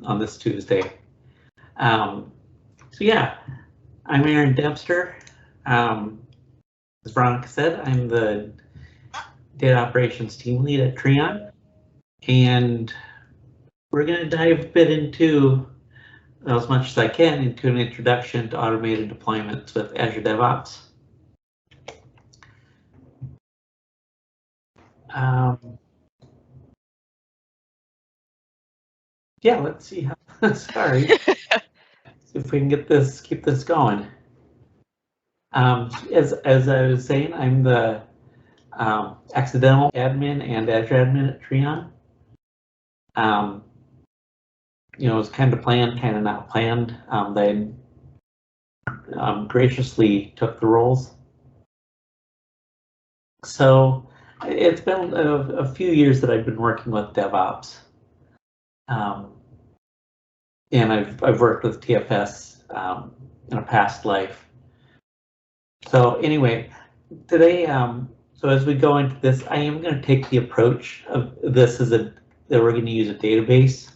on this Tuesday. So yeah, I'm Erin Dempster. As Veronica said, I'm the data operations team lead at Trean, and we're going to dive a bit into, as much as I can, into an introduction to automated deployments with Azure DevOps. Yeah, let's see how. Sorry. See if we can keep this going. As I was saying, I'm the accidental admin and Azure admin at Trean. You know, it was kind of planned, kind of not planned. They graciously took the roles. So it's been a few years that I've been working with DevOps. And I've worked with TFS in a past life. So anyway, today, so as we go into this, I am going to take the approach of this as that we're going to use a database,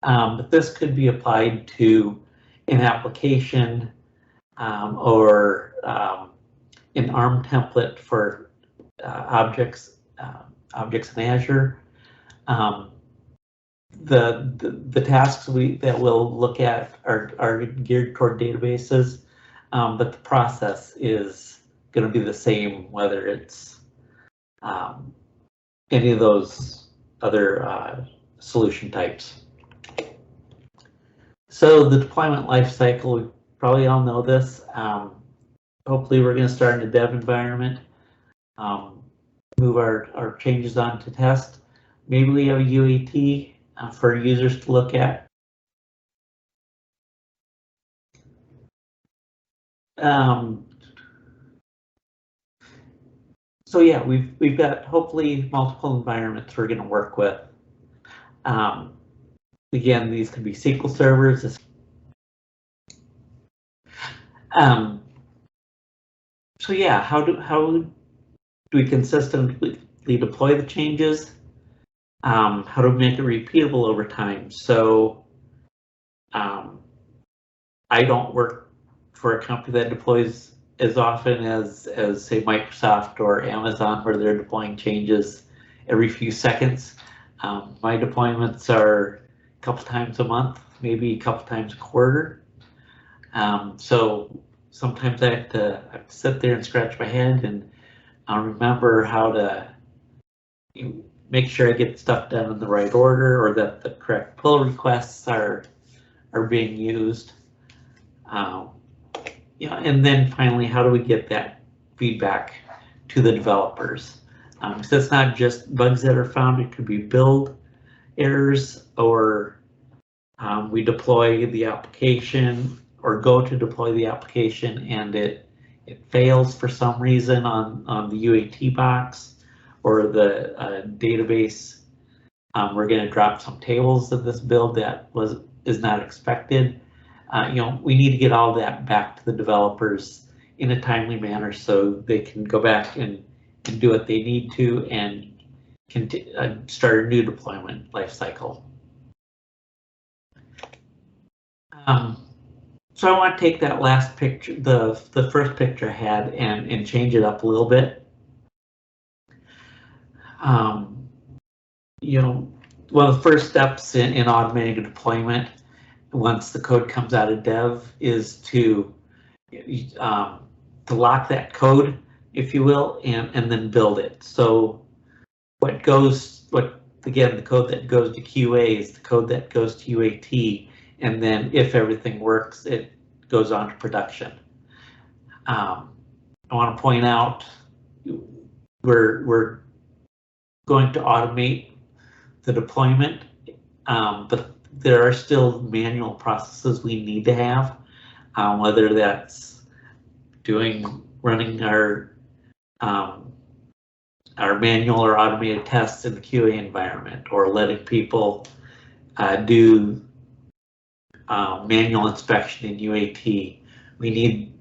but this could be applied to an application or an ARM template for objects in Azure. The tasks that we'll look at are geared toward databases, but the process is going to be the same whether it's any of those other solution types. So the deployment lifecycle, we probably all know this. Hopefully we're going to start in a dev environment, move our changes on to test. Maybe we have a UAT for users to look at. So yeah, we've got hopefully multiple environments we're going to work with. Again, these could be SQL servers. So yeah, how do we consistently deploy the changes? How do we make it repeatable over time? So I don't work for a company that deploys as often as say Microsoft or Amazon, where they're deploying changes every few seconds. My deployments are a couple times a month, maybe a couple times a quarter. So sometimes I have to sit there and scratch my head and remember how to make sure I get stuff done in the right order, or that the correct pull requests are being used. Yeah, and then finally, how do we get that feedback to the developers? So it's not just bugs that are found; it could be build errors, or we deploy the application or go to deploy the application and it fails for some reason on the UAT box or the database. We're going to drop some tables of this build that is not expected. You know, we need to get all that back to the developers in a timely manner so they can go back and do what they need to and start a new deployment lifecycle. So I want to take that last picture, the first picture I had, and change it up a little bit. You know, one of the first steps in automating a deployment, once the code comes out of dev, is to lock that code, if you will, and then build it. So again, the code that goes to QA is the code that goes to UAT, and then if everything works, it goes on to production. I want to point out we're going to automate the deployment, but there are still manual processes we need to have, whether that's running our manual or automated tests in the QA environment, or letting people do manual inspection in UAT. We need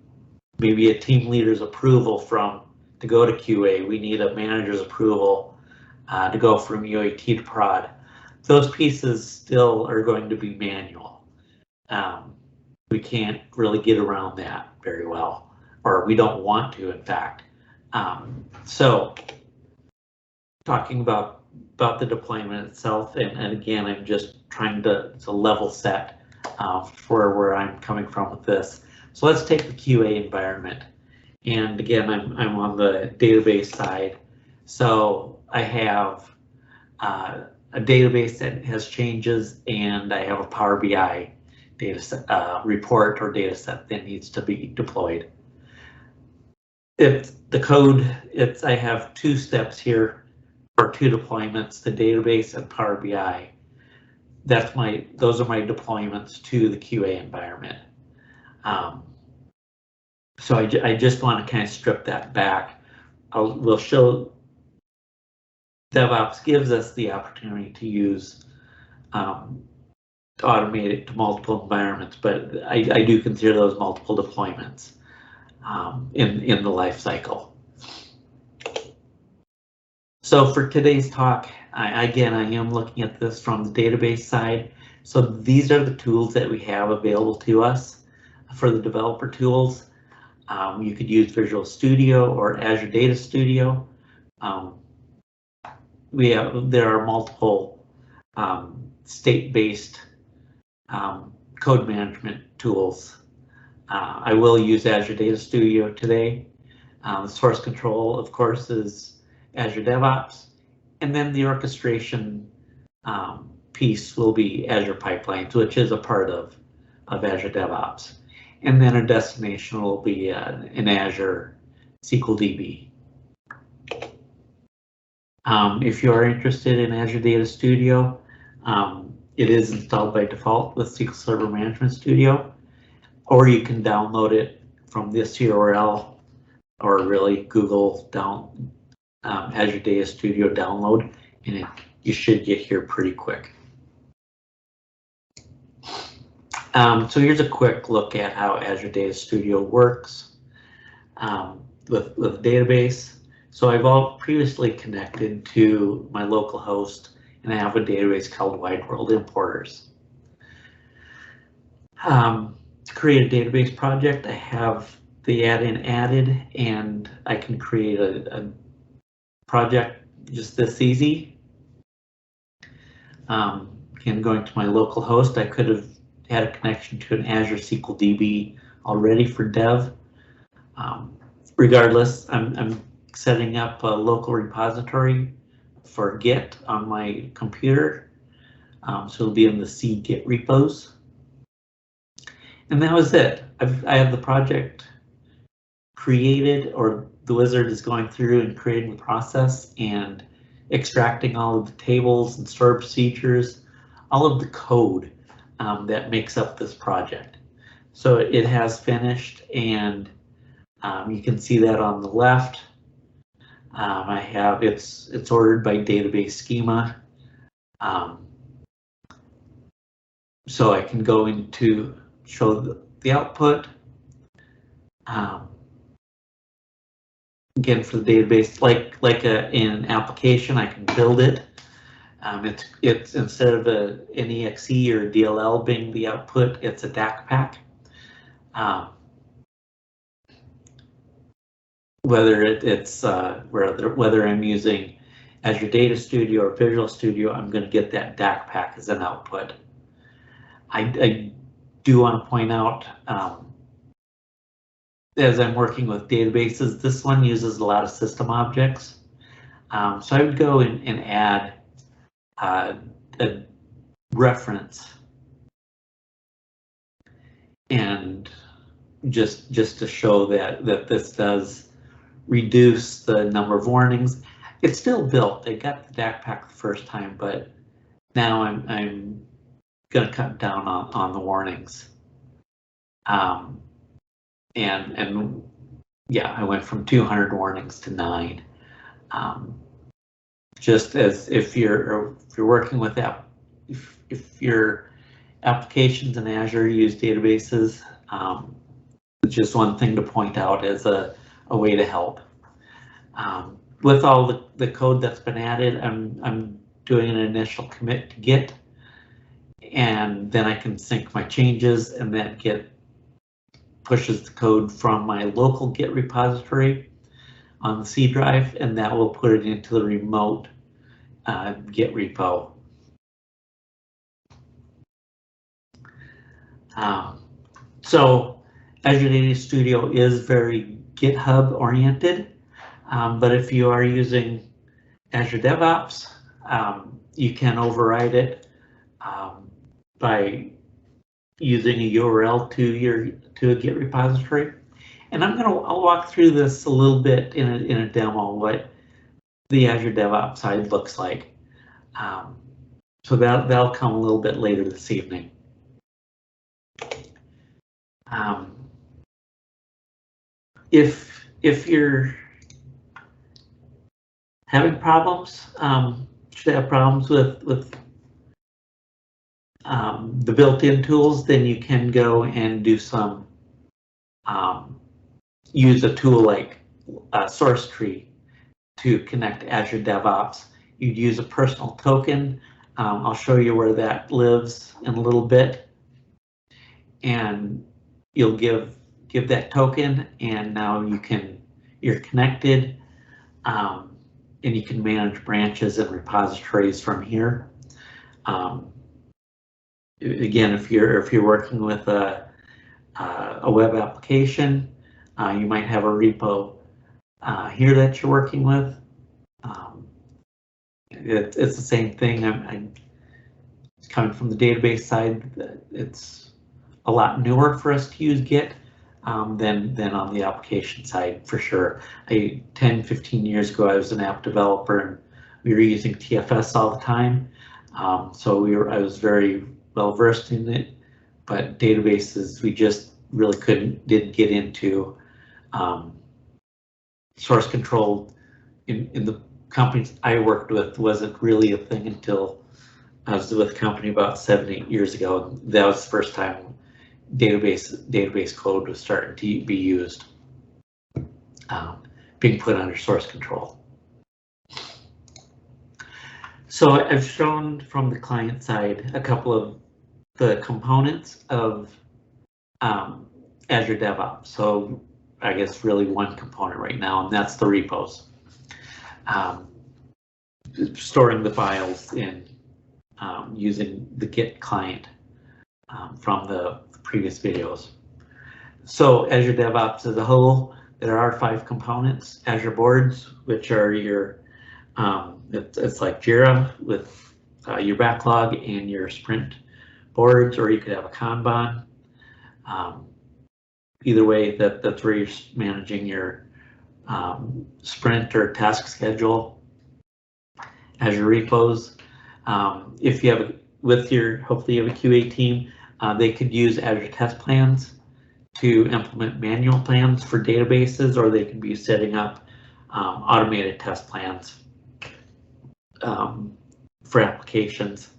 maybe a team leader's approval to go to QA. We need a manager's approval to go from UAT to prod. those pieces still are going to be manual. We can't really get around that very well, or we don't want to, in fact. So talking about the deployment itself, and again, I'm just trying to level set for where I'm coming from with this. So let's take the QA environment. And again, I'm on the database side. So I have a database that has changes, and I have a Power BI data set, report or data set that needs to be deployed. It's the code. I have two steps here, or two deployments: the database and Power BI. Those are my deployments to the QA environment. So I just want to kind of strip that back. We'll show DevOps gives us the opportunity to use to automate it to multiple environments, but I do consider those multiple deployments in the life cycle. So for today's talk, again, I am looking at this from the database side. So these are the tools that we have available to us for the developer tools. You could use Visual Studio or Azure Data Studio. There are multiple state-based code management tools. I will use Azure Data Studio today. The source control, of course, is Azure DevOps, and then the orchestration piece will be Azure Pipelines, which is a part of Azure DevOps. And then our destination will be in Azure SQL DB. If you are interested in Azure Data Studio, it is installed by default with SQL Server Management Studio, or you can download it from this URL, or really Google Azure Data Studio download, and you should get here pretty quick. So here's a quick look at how Azure Data Studio works with the database. So I've all previously connected to my local host, and I have a database called Wide World Importers. To create a database project, I have the add-in added, and I can create a project just this easy. Again, going to my local host, I could have had a connection to an Azure SQL DB already for dev. Regardless, I'm setting up a local repository for Git on my computer. So it'll be in the C Git repos. And that was it. I have the project created, or the wizard is going through and creating the process and extracting all of the tables and stored procedures, all of the code that makes up this project. So it has finished, and you can see that on the left. I have it's ordered by database schema. So I can go into show the output. Again, for the database, like in an application, I can build it. It's instead of an exe or DLL being the output, it's a DAC pack. Whether I'm using Azure Data Studio or Visual Studio, I'm going to get that DAC pack as an output. I do want to point out, as I'm working with databases, this one uses a lot of system objects. So I would go and add a reference, and just to show that this does reduce the number of warnings. It's still built. They got the DAC pack the first time, but now I'm going to cut down on the warnings. And yeah, I went from 200 warnings to 9. Just as if you're working with if your applications in Azure use databases, it's just one thing to point out as a way to help. With all the code that's been added, I'm doing an initial commit to Git, and then I can sync my changes, and that Git pushes the code from my local Git repository on the C drive, and that will put it into the remote Git repo. So Azure Data Studio is very GitHub oriented, but if you are using Azure DevOps, you can override it by using a URL to a Git repository. And I'll walk through this a little bit in a demo, what the Azure DevOps side looks like. So that'll come a little bit later this evening. If you're having problems, should have problems with the built-in tools, then you can go and do some use a tool like SourceTree to connect to Azure DevOps. You'd use a personal token. I'll show you where that lives in a little bit, and you'll give that token, and now you're connected, and you can manage branches and repositories from here. Again, if you're working with a web application, you might have a repo here that you're working with. It's the same thing. I'm coming from the database side. It's a lot newer for us to use Git than on the application side, for sure. 10-15 years ago, I was an app developer, and we were using TFS all the time. So I was very well versed in it, but databases we just really didn't get into. Source control in the companies I worked with wasn't really a thing until I was with a company about 7-8 years ago. That was the first time database code was starting to be used, being put under source control. So I've shown from the client side a couple of the components of Azure DevOps. So I guess really one component right now, and that's the repos. Storing the files in using the Git client from the previous videos. So Azure DevOps as a whole, there are 5 components. Azure Boards, which are your, it's like Jira with your backlog and your sprint boards, or you could have a Kanban. Either way, that's where you're managing your sprint or task schedule. Azure repos. If you have hopefully you have a QA team, they could use Azure test plans to implement manual plans for databases, or they could be setting up automated test plans for applications.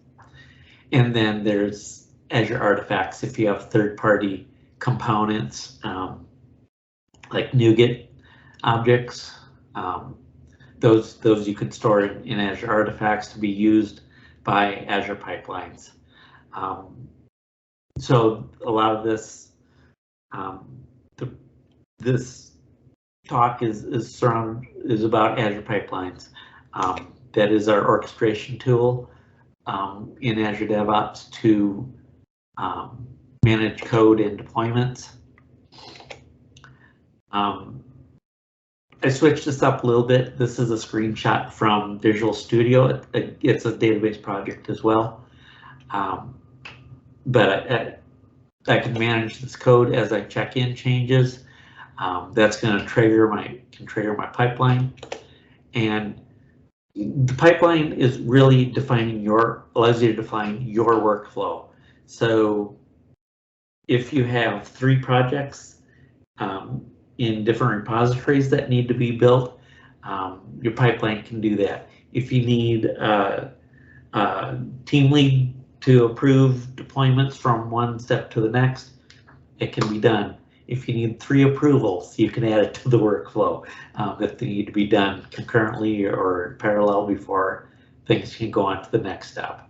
And then there's Azure artifacts. If you have third-party components like NuGet objects, those you could store in Azure artifacts to be used by Azure Pipelines. So a lot of this this talk is about Azure Pipelines. That is our orchestration tool in Azure DevOps to manage code and deployments. I switched this up a little bit. This is a screenshot from Visual Studio. It's a database project as well. But I can manage this code as I check in changes. That's going to trigger my pipeline, and the pipeline is really allows you to define your workflow. So if you have 3 projects in different repositories that need to be built, your pipeline can do that. If you need a team lead to approve deployments from one step to the next, it can be done. If you need 3 approvals, you can add it to the workflow if they need to be done concurrently or parallel before things can go on to the next step.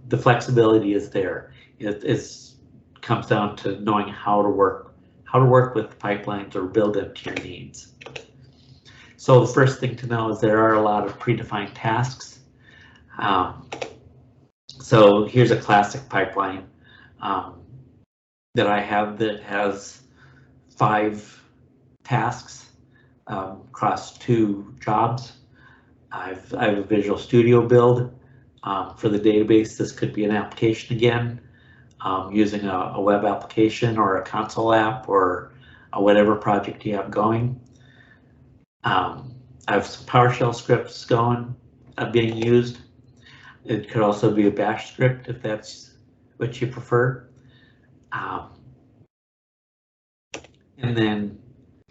The flexibility is there. It comes down to knowing how to work with pipelines or build them to your needs. So the first thing to know is there are a lot of predefined tasks. So here's a classic pipeline that I have that has 5 tasks across 2 jobs. I have a Visual Studio build for the database. This could be an application again, using a web application or a console app or whatever project you have going. I have some PowerShell scripts going, being used. It could also be a bash script if that's what you prefer. And then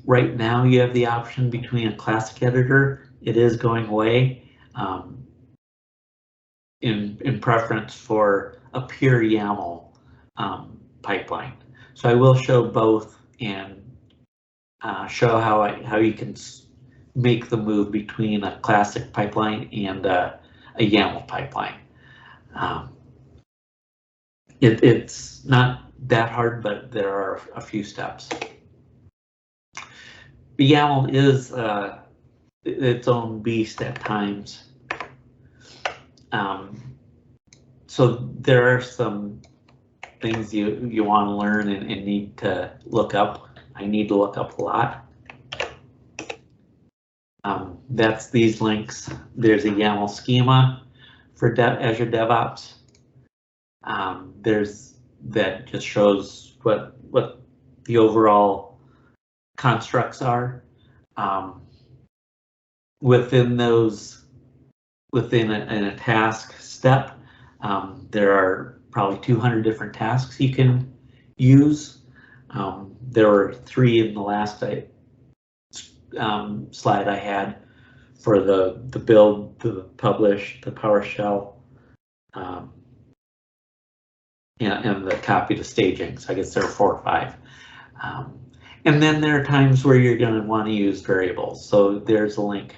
right now you have the option between a classic editor. It is going away in preference for a pure YAML pipeline. So I will show both and show how you can make the move between a classic pipeline and a YAML pipeline. It's not that hard, but there are a few steps. The YAML is its own beast at times. So there are some things you want to learn and need to look up. I need to look up a lot. That's these links. There's a YAML schema for Azure DevOps. There's that just shows what the overall constructs are. Within a task step, there are probably 200 different tasks you can use. There were 3 in the last slide I had for the build, the publish, the PowerShell, and the copy to staging. So I guess there are 4 or 5. And then there are times where you're going to want to use variables. So there's a link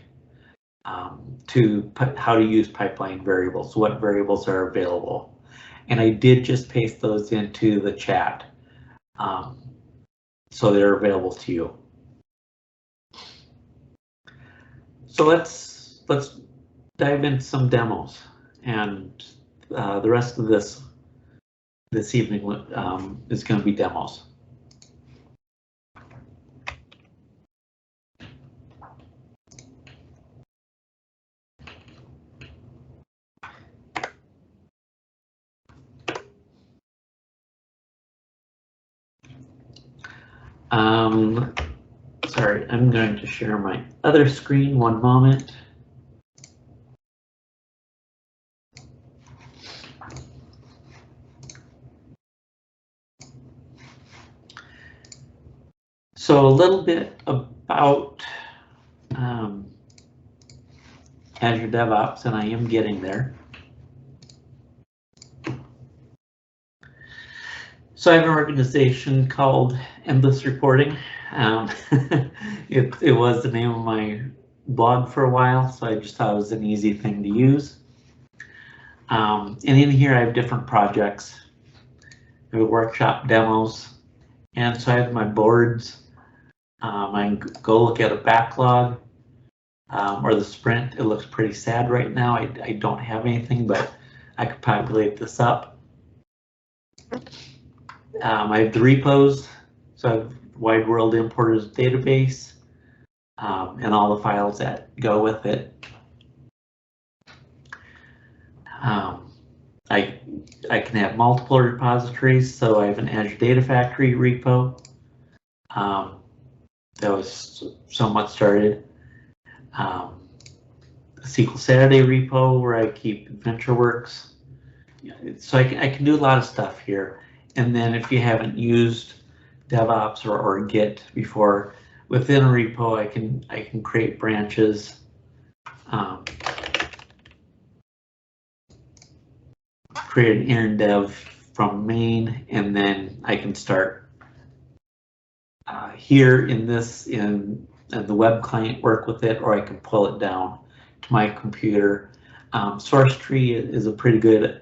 to how to use pipeline variables, what variables are available. And I did just paste those into the chat. So they're available to you. So let's dive into some demos, and the rest of this evening is going to be demos. Sorry, I'm going to share my other screen. One moment. So a little bit about Azure DevOps, and I am getting there. So I have an organization called Endless Reporting. It was the name of my blog for a while, so I just thought it was an easy thing to use. And in here I have different projects. I have workshop demos, and so I have my boards. I can go look at a backlog or the sprint. It looks pretty sad right now. I don't have anything, but I could populate this up. I have the repos, so I have Wide World Importers database and all the files that go with it. I can have multiple repositories, so I have an Azure Data Factory repo. That was somewhat started. A SQL Saturday repo where I keep AdventureWorks. So I can do a lot of stuff here. And then if you haven't used DevOps or Git before, within a repo I can create branches. Create an Erin Dev from main, and then I can start here in the web client, work with it, or I can pull it down to my computer. Source tree is a pretty good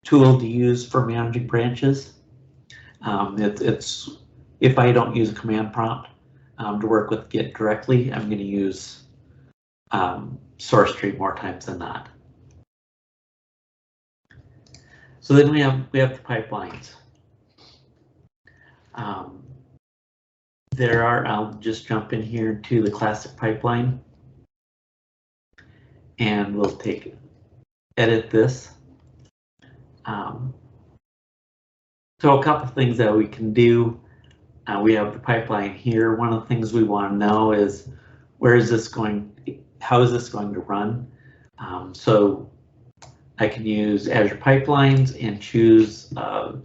tool to use for managing branches. It's if I don't use a command prompt to work with Git directly, I'm going to use source tree more times than not. So then we have the pipelines. I'll just jump in here to the classic pipeline, and we'll edit this. So a couple things that we can do. We have the pipeline here. One of the things we want to know is where is this going? How is this going to run? So I can use Azure Pipelines and choose an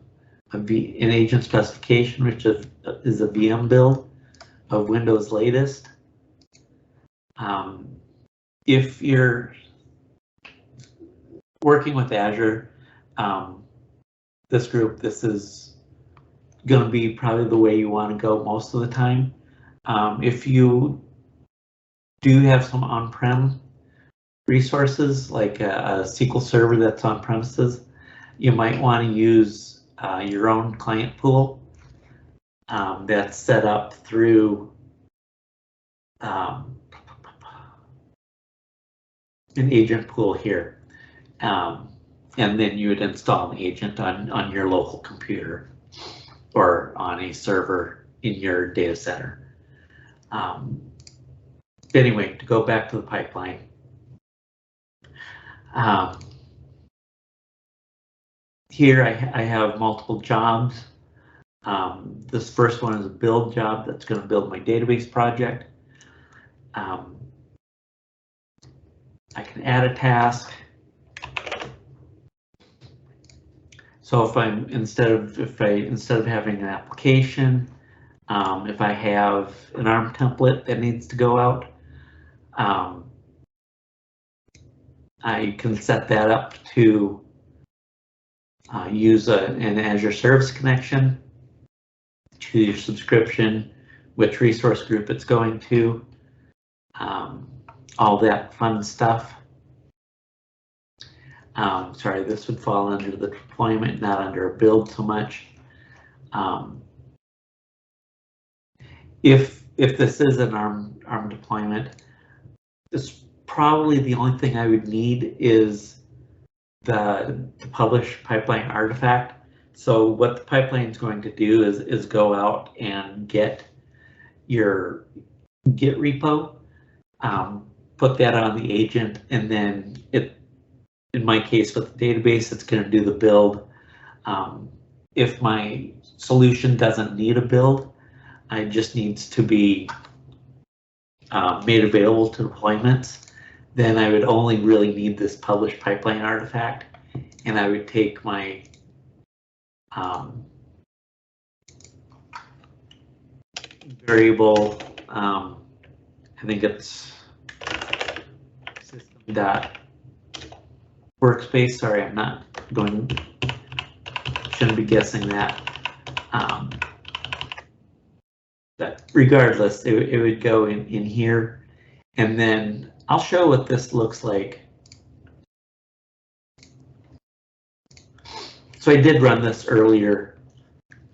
agent specification, which is a VM build of Windows latest. If you're working with Azure, this is going to be probably the way you want to go most of the time. If you do have some on-prem resources, like a SQL Server that's on premises, you might want to use your own client pool that's set up through an agent pool here. And then you would install an agent on your local computer or on a server in your data center. Anyway, to go back to the pipeline. Here I have multiple jobs. This first one is a build job that's going to build my database project. I can add a task. So if instead of having an application, if I have an ARM template that needs to go out, I can set that up to use an Azure Service Connection, choose your subscription, which resource group it's going to, all that fun stuff. Sorry, this would fall under the deployment, not under a build so much. If this is an ARM deployment, this probably the only thing I would need is the publish pipeline artifact. So what the pipeline is going to do is go out and get your Git repo, put that on the agent, and then in my case with the database, it's going to do the build. If my solution doesn't need a build, it just needs to be made available to deployments, then I would only really need this publish pipeline artifact, and I would take my variable, I think it's system.workspace. Sorry, I'm not going, shouldn't be guessing that. But regardless, it would go in here, and then I'll show what this looks like. So I did run this earlier,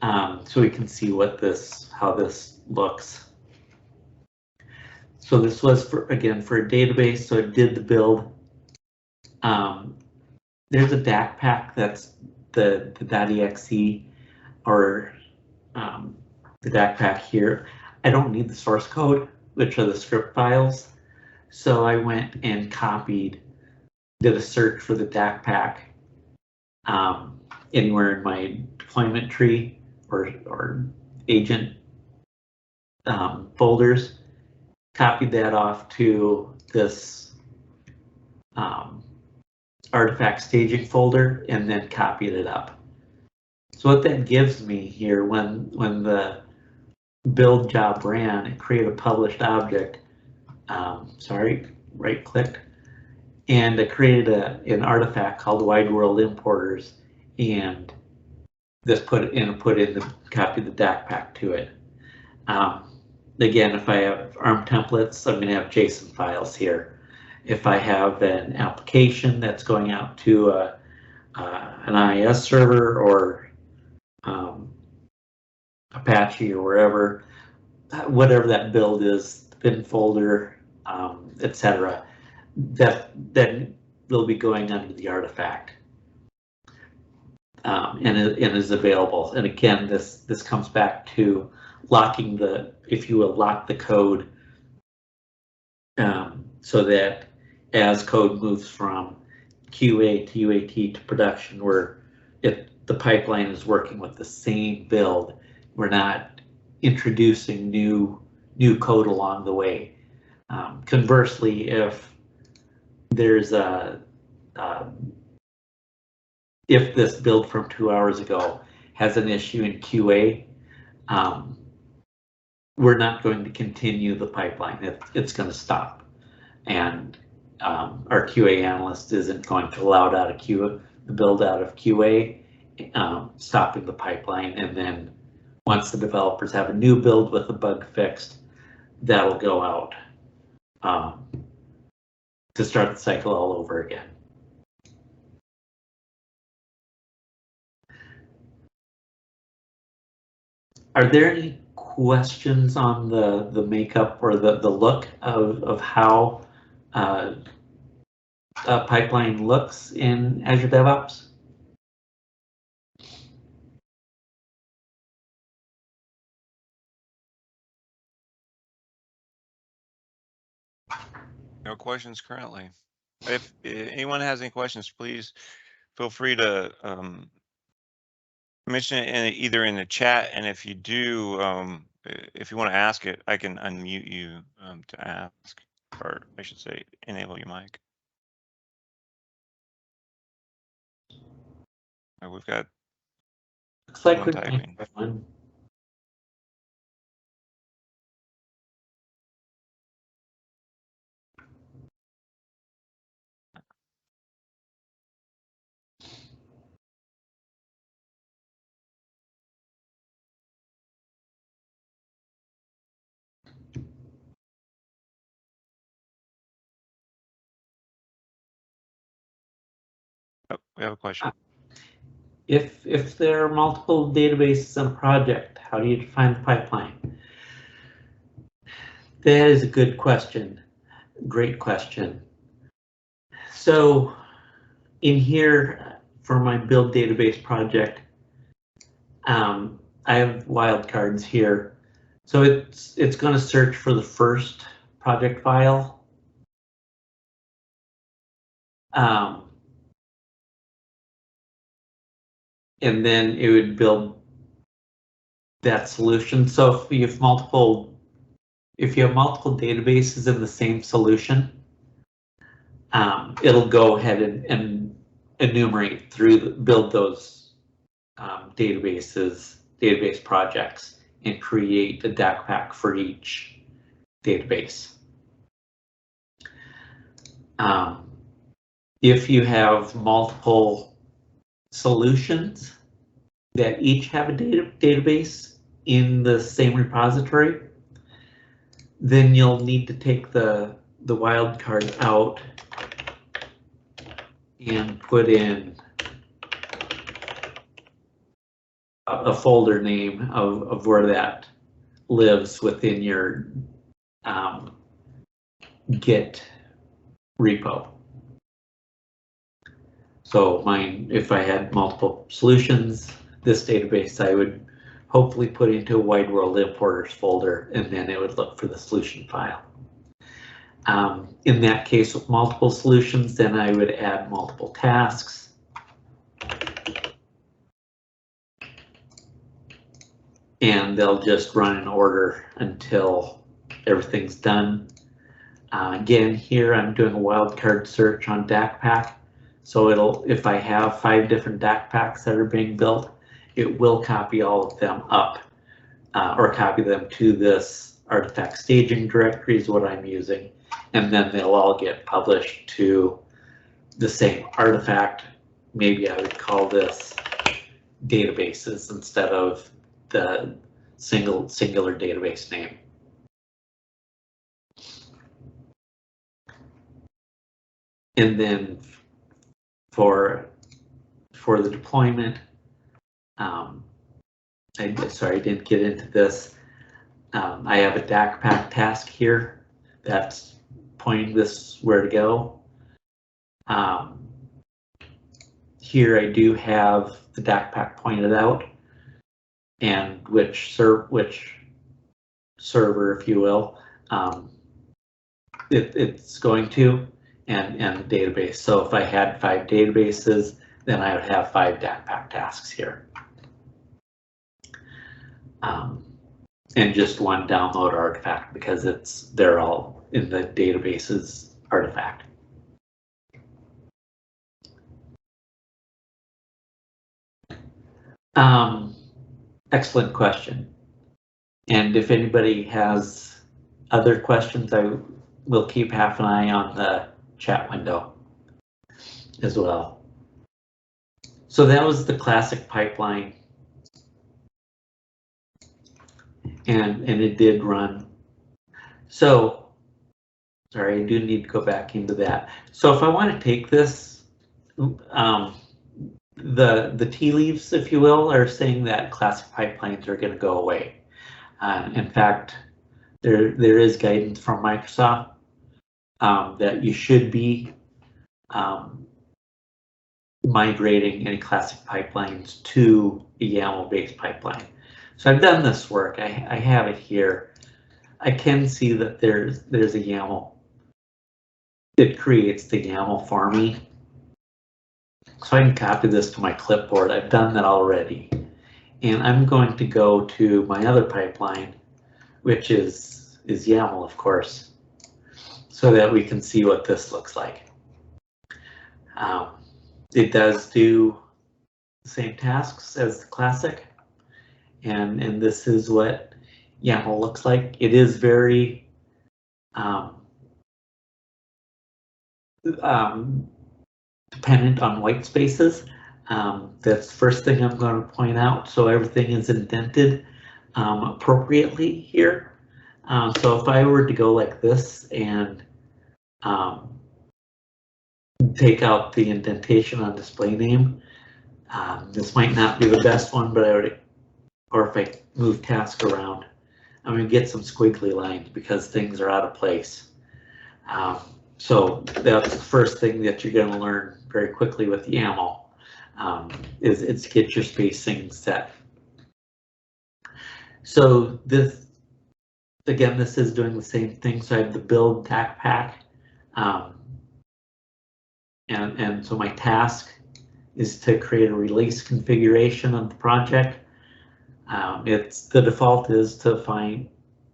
so we can see how this looks. So this was again for a database, so it did the build. There's a DAC pack that's the .exe or the DAC pack here. I don't need the source code, which are the script files. So I went and did a search for the DAC pack anywhere in my deployment tree or agent folders, copied that off to this artifact staging folder, and then copied it up. So what that gives me here, when the build job ran, it created a published object. Sorry, right clicked, and it created an artifact called wide world importers, and this copied the DAC pack to it. Again, if I have ARM templates, I'm going to have JSON files here, If I have an application that's going out to an IIS server or Apache or wherever, whatever that build is, bin folder, etc., that will be going under the artifact and is available. And again, this comes back to locking the, if you will, lock the code so that as code moves from QA to UAT to production, where the pipeline is working with the same build, we're not introducing new code along the way. Conversely, if there's if this build from 2 hours ago has an issue in QA, we're not going to continue the pipeline. It's going to stop, and our QA analyst isn't going to allow it out of the build out of QA, stopping the pipeline. And then once the developers have a new build with the bug fixed, that'll go out to start the cycle all over again. Are there any questions on the makeup or the look of how a pipeline looks in Azure DevOps? No questions currently. If anyone has any questions, please feel free to mention it either in the chat, and if you do, if you want to ask it, I can unmute you to ask, or I should say, enable your mic. We've got. Looks like we're typing. Oh, we have a question. If there are multiple databases in a project, how do you define the pipeline? That is a good question. Great question. So in here for my build database project, I have wildcards here. So it's going to search for the first project file. And then it would build that solution. So if you have multiple databases in the same solution, it'll go ahead and enumerate build those database projects and create a DAC pack for each database. If you have multiple solutions that each have a database in the same repository, then you'll need to take the wildcard out and put in a folder name of where that lives within your Git repo. So mine, if I had multiple solutions, this database I would hopefully put into a wide world importers folder, and then it would look for the solution file. In that case, with multiple solutions, then I would add multiple tasks. And they'll just run in order until everything's done. Again, here I'm doing a wildcard search on DAC pack. So if I have 5 different DAC packs that are being built, it will copy all of them up or copy them to this artifact staging directory is what I'm using. And then they'll all get published to the same artifact. Maybe I would call this databases instead of the singular database name. And then for the deployment, sorry, I didn't get into this. I have a DAC pack task here that's pointing this where to go. Here I do have the DAC pack pointed out and which server, if you will, it's going to, and the database. So if I had 5 databases, then I would have 5 DAC pack tasks here. And just one download artifact because they're all in the databases artifact. Excellent question. And if anybody has other questions, I will keep half an eye on the chat window as well. So that was the classic pipeline. And it did run. So, sorry, I do need to go back into that. So if I want to take this, the tea leaves, if you will, are saying that classic pipelines are going to go away. In fact, there is guidance from Microsoft that you should be migrating any classic pipelines to a YAML-based pipeline. So I've done this work. I have it here. I can see that there's a YAML. It creates the YAML for me. So I can copy this to my clipboard. I've done that already. And I'm going to go to my other pipeline, which is YAML, of course, so that we can see what this looks like. It does do the same tasks as the classic. And this is what YAML looks like. It is very dependent on white spaces. That's the first thing I'm going to point out. So everything is indented appropriately here. So if I were to go like this and take out the indentation on display name, this might not be the best one, but I would, or if I move task around, I'm going to get some squiggly lines because things are out of place. So that's the first thing that you're going to learn very quickly with YAML is get your spacing set. So this, again, this is doing the same thing. So I have the build DAC pack, and so my task is to create a release configuration of the project. The default is to find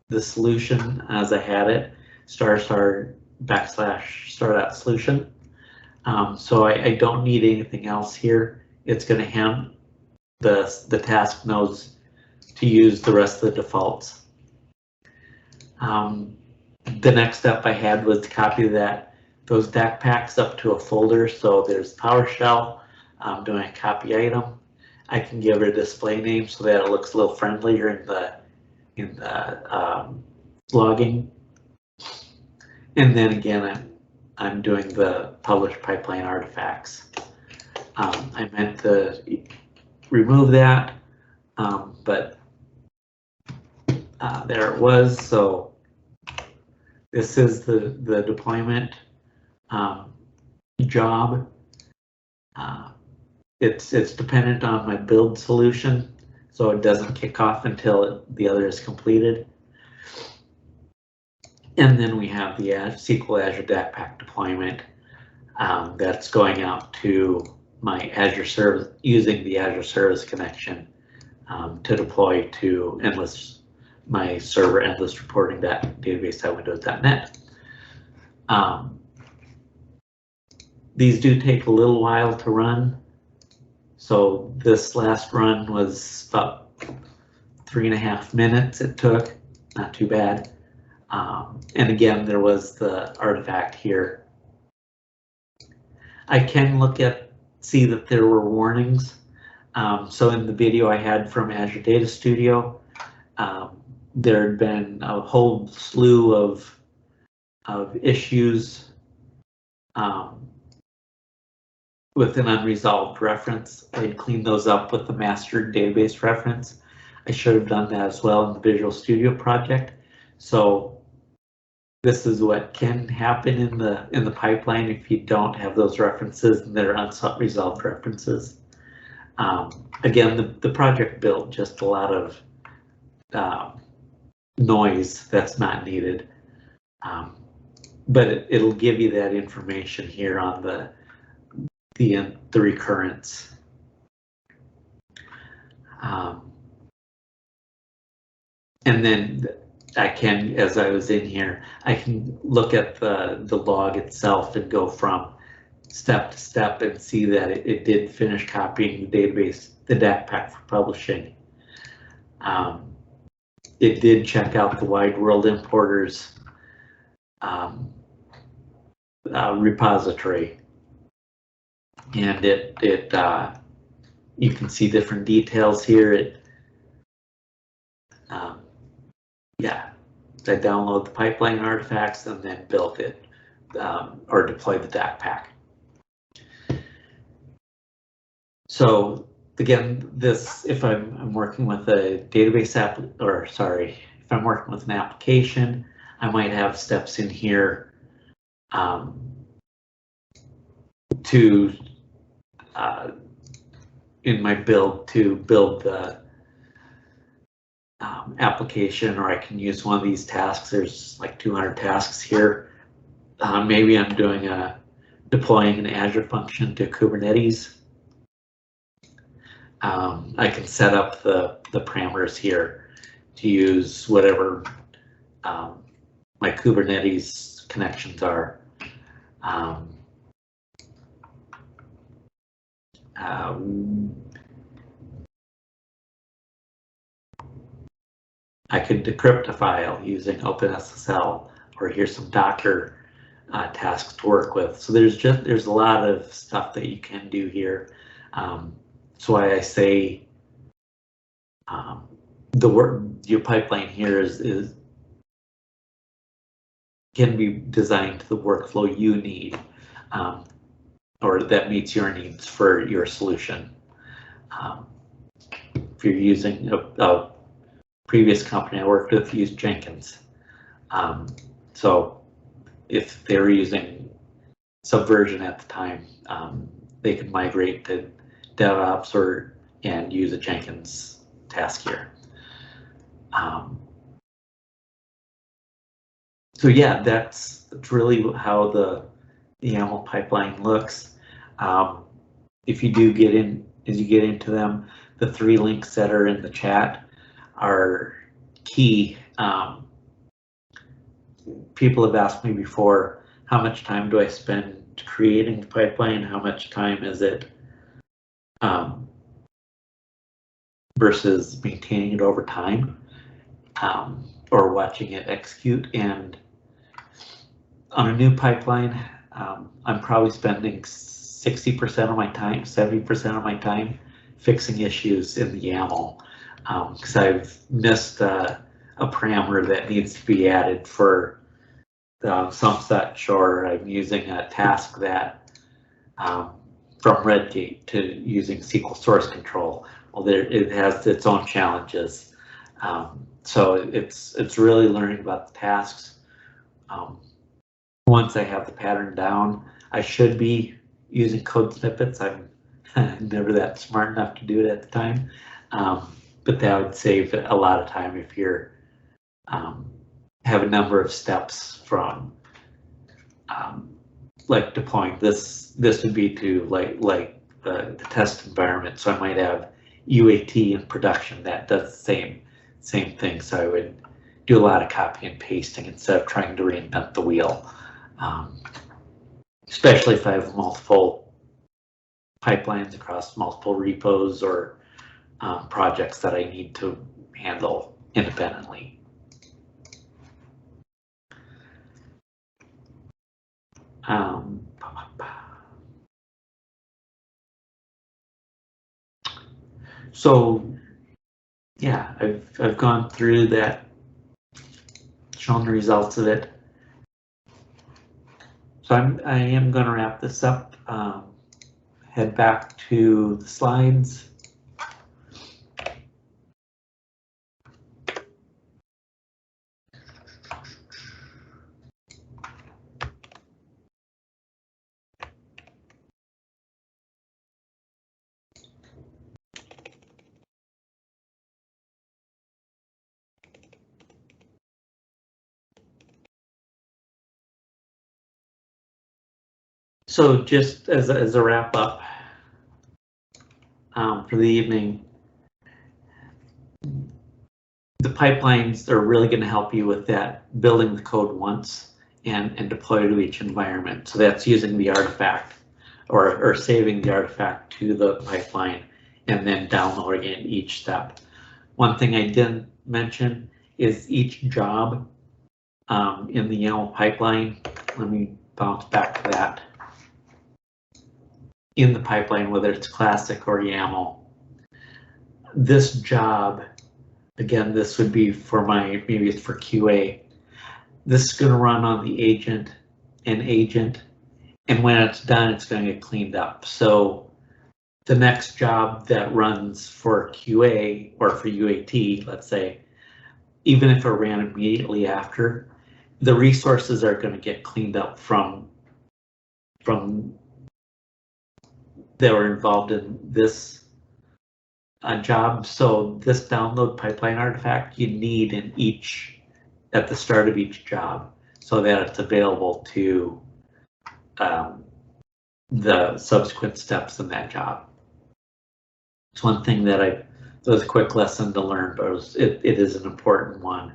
the solution as I had it, ***star.solution. So I don't need anything else here. It's going to hand the task knows to use the rest of the defaults. The next step I had was to copy those DAC packs up to a folder. So there's PowerShell. I'm doing a copy item. I can give it a display name so that it looks a little friendlier in the logging. And then again, I'm doing the publish pipeline artifacts. I meant to remove that, but there it was. So this is the deployment job. It's dependent on my build solution, so it doesn't kick off until the other is completed. And then we have the SQL Azure DAC pack deployment that's going out to my Azure service using the Azure service connection to deploy to my server endless reporting database.windows.net. These do take a little while to run. So this last run was about 3.5 minutes it took, not too bad. And again, there was the artifact here. I can see that there were warnings. So in the video I had from Azure Data Studio, there had been a whole slew of issues with an unresolved reference. I'd clean those up with the master database reference. I should have done that as well in the Visual Studio project. So this is what can happen in the pipeline if you don't have those references and they're unresolved references. Again, the project built just a lot of noise that's not needed, but it'll give you that information here on the recurrence. And then I can, as I was in here, I can look at the log itself and go from step to step and see that it did finish copying the database, the DAC pack for publishing. It did check out the wide world importers repository, and you can see different details here. Yeah, I download the pipeline artifacts and then build it or deploy the DAC pack. So again, this, if I'm working with a database app, or sorry, if I'm working with an application, I might have steps in here in my build to build the application, or I can use one of these tasks. There's like 200 tasks here. Maybe I'm doing deploying an Azure function to Kubernetes. I can set up the parameters here to use whatever my Kubernetes connections are. I could decrypt a file using OpenSSL, or here's some Docker tasks to work with. So there's a lot of stuff that you can do here. That's why I say your pipeline here can be designed to the workflow you need, or that meets your needs for your solution. If you're using a previous company I worked with used Jenkins, so if they were using Subversion at the time, they could migrate to DevOps and use a Jenkins task here. So yeah, that's really how the YAML pipeline looks. If you do get in, as you get into them, the 3 links that are in the chat are key. People have asked me before, how much time do I spend creating the pipeline? How much time is it versus maintaining it over time, or watching it execute? And on a new pipeline, I'm probably spending 60% of my time, 70% of my time fixing issues in the YAML, because I've missed a parameter that needs to be added for some such, or I'm using a task that from Redgate to using SQL source control. Well, it has its own challenges. So it's really learning about the tasks. Once I have the pattern down, I should be using code snippets. I'm never that smart enough to do it at the time, but that would save a lot of time if you're have a number of steps from like deploying this. This would be to like the test environment. So I might have UAT in production that does the same thing. So I would do a lot of copy and pasting instead of trying to reinvent the wheel. Especially if I have multiple pipelines across multiple repos or projects that I need to handle independently. So yeah, I've gone through that, shown the results of it. So I am going to wrap this up. head back to the slides. So just as a wrap up for the evening, the pipelines are really going to help you with that, building the code once and deploy to each environment. So that's using the artifact or saving the artifact to the pipeline and then downloading it each step. One thing I didn't mention is each job in the YAML pipeline. Let me bounce back to that. In the pipeline, whether it's classic or YAML, this job, again, this would be for maybe it's for QA. This is going to run on the agent, and when it's done, it's going to get cleaned up. So the next job that runs for QA or for UAT, let's say, even if it ran immediately after, the resources are going to get cleaned up from that were involved in this job. So this download pipeline artifact you need in at the start of each job so that it's available to the subsequent steps in that job. It's one thing that it was a quick lesson to learn, but it is an important one.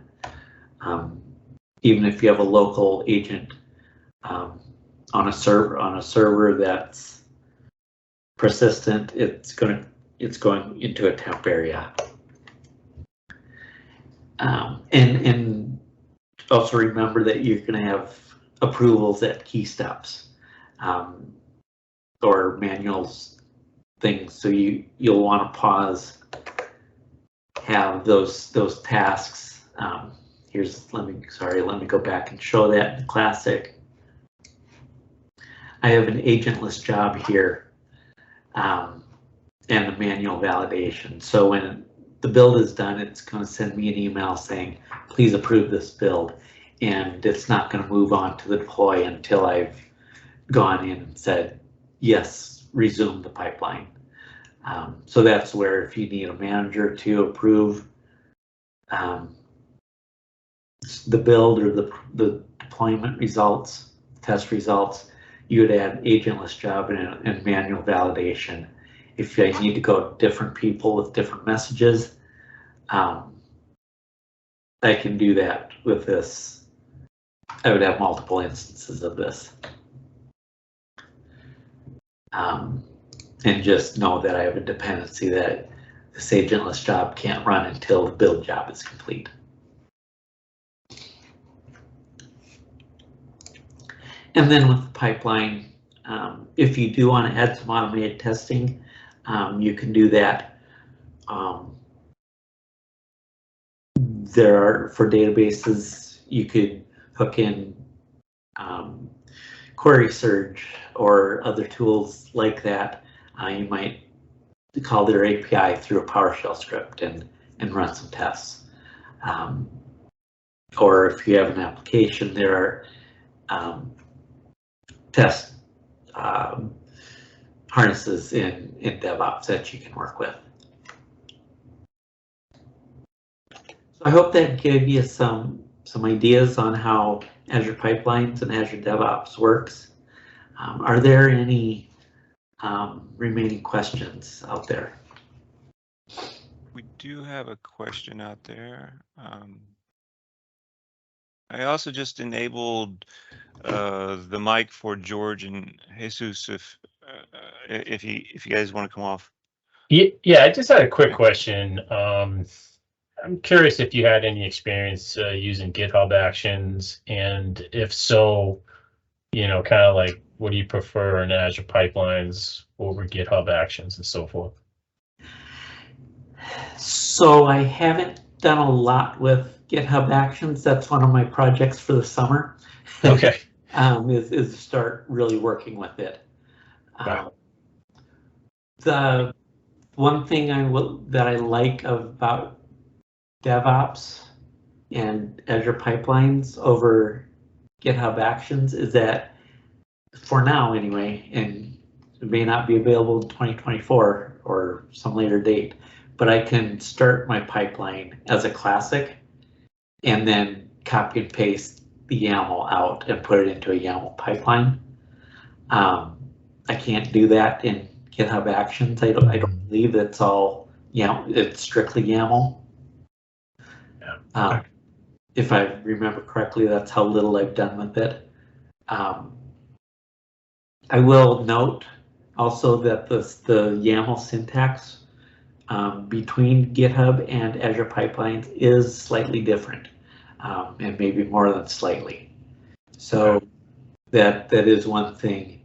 Even if you have a local agent on a server that's persistent, it's going into a temp area. And also remember that you're going to have approvals at key steps or manuals things. So you'll want to pause, have those tasks. Let me go back and show that in Classic. I have an agentless job here. And the manual validation. So when the build is done, it's going to send me an email saying, please approve this build. And it's not going to move on to the deploy until I've gone in and said, yes, resume the pipeline. So that's where if you need a manager to approve the build or the deployment results, test results, you would add agentless job and manual validation. If I need to go to different people with different messages, I can do that with this. I would have multiple instances of this. And just know that I have a dependency that this agentless job can't run until the build job is complete. And then with the pipeline, if you do want to add some automated testing, you can do that. There are, for databases, you could hook in query surge or other tools like that. You might call their API through a PowerShell script and run some tests. Or if you have an application, there are test harnesses in DevOps that you can work with. So I hope that gave you some ideas on how Azure Pipelines and Azure DevOps works. Are there any remaining questions out there? We do have a question out there. I also just enabled the mic for George and Jesus if you guys want to come off. Yeah, I just had a quick question. I'm curious if you had any experience using GitHub Actions, and if so, kind of like, what do you prefer in Azure Pipelines over GitHub Actions and so forth? So I haven't done a lot with GitHub Actions. That's one of my projects for the summer. Okay. Is to start really working with it. Wow. The one thing that I like about DevOps and Azure Pipelines over GitHub Actions is that, for now anyway, and it may not be available in 2024 or some later date, but I can start my pipeline as a classic and then copy and paste the YAML out and put it into a YAML pipeline. I can't do that in GitHub Actions. I don't believe it's all it's strictly YAML. If I remember correctly, that's how little I've done with it. I will note also that the YAML syntax between GitHub and Azure Pipelines is slightly different, and maybe more than slightly. So that is one thing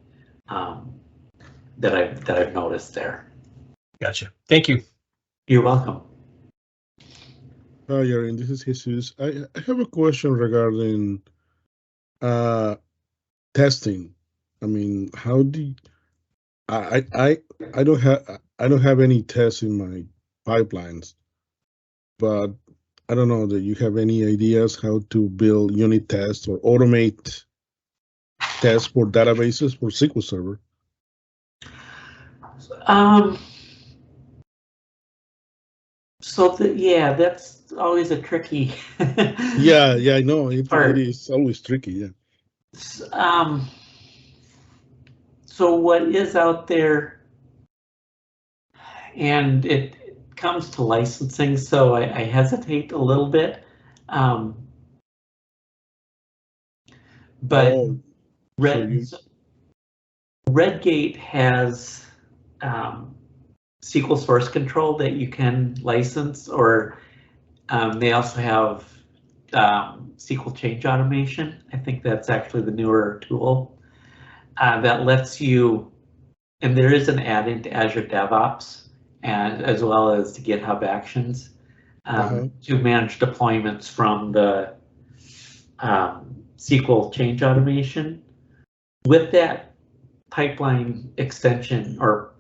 that I've noticed there. Gotcha. Thank you. You're welcome. Hi, Erin. This is Jesus. I have a question regarding testing. I mean, how do I don't have any tests in my pipelines, but I don't know that you have any ideas how to build unit tests or automate tests for databases for SQL Server. So yeah, that's always a tricky. Yeah, I know it is always tricky. Yeah. So what is out there, and it comes to licensing, so I hesitate a little bit. But Redgate has SQL source control that you can license, or they also have SQL change automation. I think that's actually the newer tool that lets you, and there is an add-in to Azure DevOps and as well as to GitHub Actions to manage deployments from the SQL change automation. With that pipeline extension or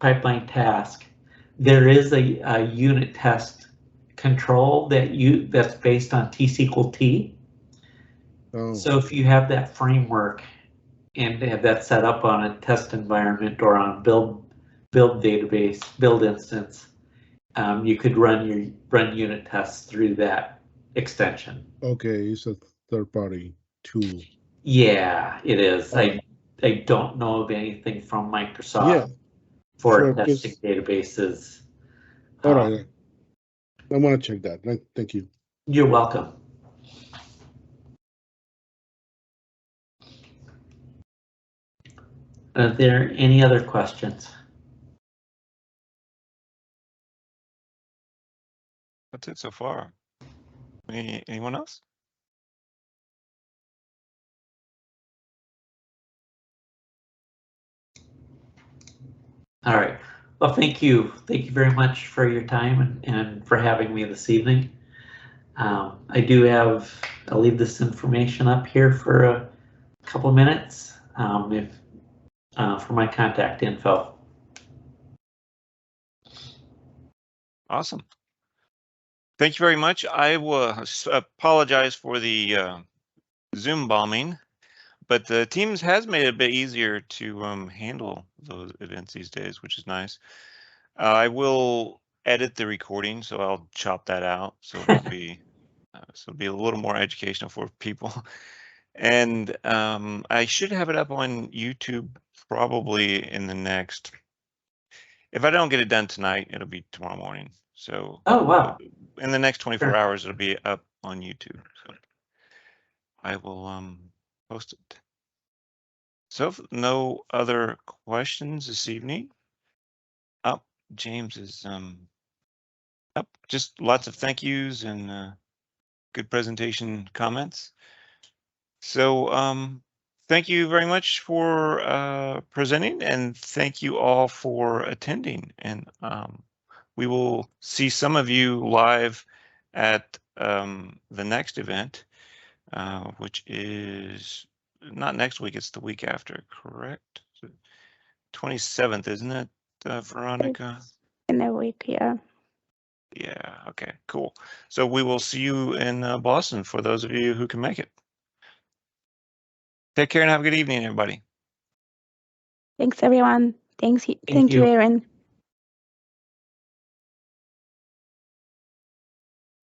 pipeline task, there is a unit test control that's based on T-SQL-T. So if you have that framework and have that set up on a test environment or on build database, build instance, you could run unit tests through that extension. Okay, it's a third-party tool. Yeah, it is. I don't know of anything from Microsoft for testing databases. All right, I want to check that. Thank you. You're welcome. Are there any other questions? That's it so far. Anyone else? All right. Well, thank you. Thank you very much for your time and for having me this evening. I'll leave this information up here for a couple of minutes for my contact info. Awesome. Thank you very much. I will apologize for the Zoom bombing, but the Teams has made it a bit easier to handle those events these days, which is nice. I will edit the recording, so I'll chop that out, so it'll be a little more educational for people. And I should have it up on YouTube probably in the next. If I don't get it done tonight, it'll be tomorrow morning. So in the next 24 hours, it'll be up on YouTube. So I will post it. So if no other questions this evening. Oh, James is just lots of thank yous and good presentation comments. So thank you very much for presenting, and thank you all for attending. And we will see some of you live at the next event, which is not next week, it's the week after, correct? 27th, isn't it? Veronica? In a week, yeah. Yeah, okay, cool. So we will see you in Boston for those of you who can make it. Take care and have a good evening, everybody. Thanks, everyone. Thank you, you. Erin.